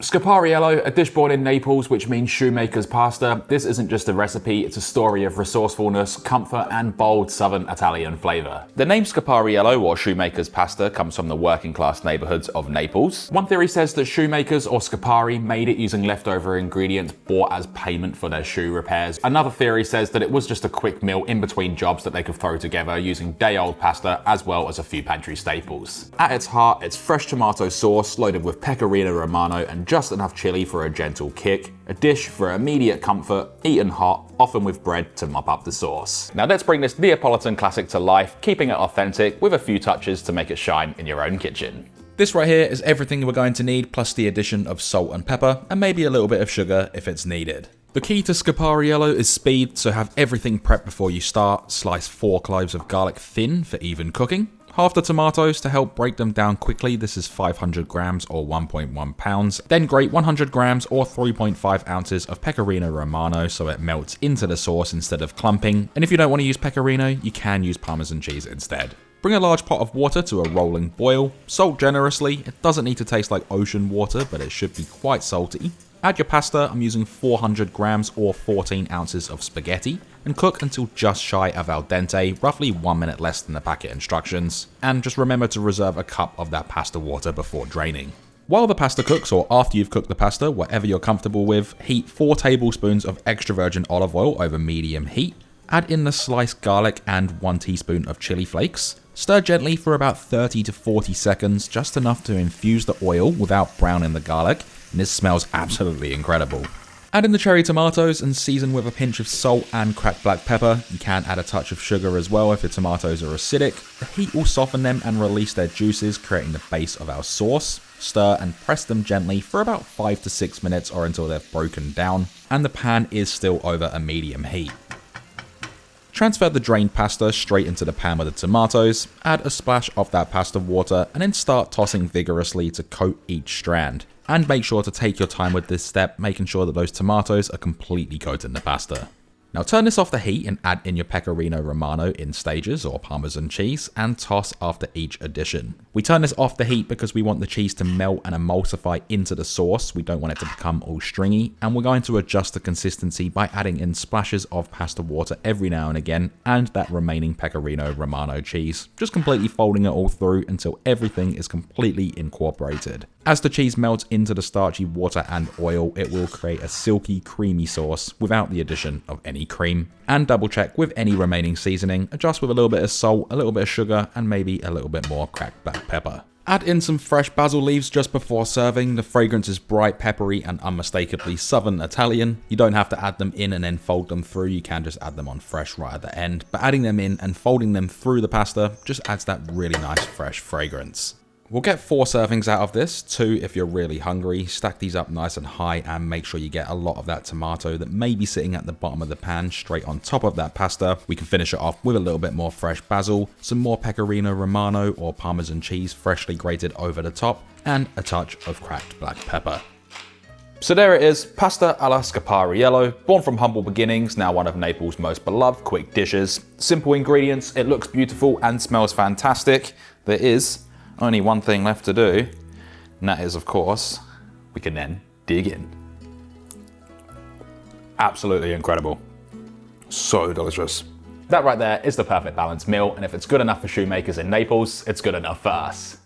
Scapariello, a dish born in Naples, which means shoemaker's pasta. This isn't just a recipe, it's a story of resourcefulness, comfort, and bold southern Italian flavour. The name scapariello, or shoemaker's pasta, comes from the working class neighbourhoods of Naples. One theory says that shoemakers, or scapari, made it using leftover ingredients bought as payment for their shoe repairs. Another theory says that it was just a quick meal in between jobs that they could throw together using day-old pasta, as well as a few pantry staples. At its heart, it's fresh tomato sauce loaded with Pecorino Romano and just enough chili for a gentle kick, a dish for immediate comfort, eaten hot, often with bread to mop up the sauce. Now let's bring this Neapolitan classic to life, keeping it authentic with a few touches to make it shine in your own kitchen. This right here is everything we're going to need, plus the addition of salt and pepper, and maybe a little bit of sugar if it's needed. The key to scapariello is speed, so have everything prepped before you start. Slice 4 cloves of garlic thin for even cooking. Half the tomatoes to help break them down quickly. This is 500 grams or 1.1 pounds. Then grate 100 grams or 3.5 ounces of Pecorino Romano so it melts into the sauce instead of clumping. And if you don't want to use Pecorino, you can use Parmesan cheese instead. Bring a large pot of water to a rolling boil. Salt generously. It doesn't need to taste like ocean water, but it should be quite salty. Add your pasta. I'm using 400 grams or 14 ounces of spaghetti, and cook until just shy of al dente, roughly 1 minute less than the packet instructions. And just remember to reserve a cup of that pasta water before draining. While the pasta cooks, or after you've cooked the pasta, whatever you're comfortable with, heat 4 tablespoons of extra virgin olive oil over medium heat. Add in the sliced garlic and 1 teaspoon of chili flakes. Stir gently for about 30 to 40 seconds, just enough to infuse the oil without browning the garlic, and this smells absolutely incredible. Add in the cherry tomatoes and season with a pinch of salt and cracked black pepper. You can add a touch of sugar as well if your tomatoes are acidic. The heat will soften them and release their juices, creating the base of our sauce. Stir and press them gently for about 5 to 6 minutes or until they've broken down, and the pan is still over a medium heat. Transfer the drained pasta straight into the pan with the tomatoes, add a splash of that pasta water, and then start tossing vigorously to coat each strand. And make sure to take your time with this step, making sure that those tomatoes are completely coated in the pasta. Now turn this off the heat and add in your Pecorino Romano in stages, or Parmesan cheese, and toss after each addition. We turn this off the heat because we want the cheese to melt and emulsify into the sauce. We don't want it to become all stringy, and we're going to adjust the consistency by adding in splashes of pasta water every now and again, and that remaining Pecorino Romano cheese, just completely folding it all through until everything is completely incorporated. As the cheese melts into the starchy water and oil, it will create a silky, creamy sauce without the addition of any cream. And double check with any remaining seasoning, adjust with a little bit of salt, a little bit of sugar, and maybe a little bit more cracked black pepper. Add in some fresh basil leaves just before serving. The fragrance is bright, peppery, and unmistakably southern Italian. You don't have to add them in and then fold them through, you can just add them on fresh right at the end. But adding them in and folding them through the pasta just adds that really nice fresh fragrance. We'll get 4 servings out of this, 2 if you're really hungry. Stack these up nice and high and make sure you get a lot of that tomato that may be sitting at the bottom of the pan straight on top of that pasta. We can finish it off with a little bit more fresh basil, some more Pecorino Romano or Parmesan cheese freshly grated over the top, and a touch of cracked black pepper. So there it is, pasta alla Scarpariello, born from humble beginnings, now one of Naples' most beloved quick dishes. Simple ingredients, it looks beautiful and smells fantastic. There is only one thing left to do, and that is, of course, we can then dig in. Absolutely incredible. So delicious. That right there is the perfect balanced meal, and if it's good enough for shoemakers in Naples, it's good enough for us.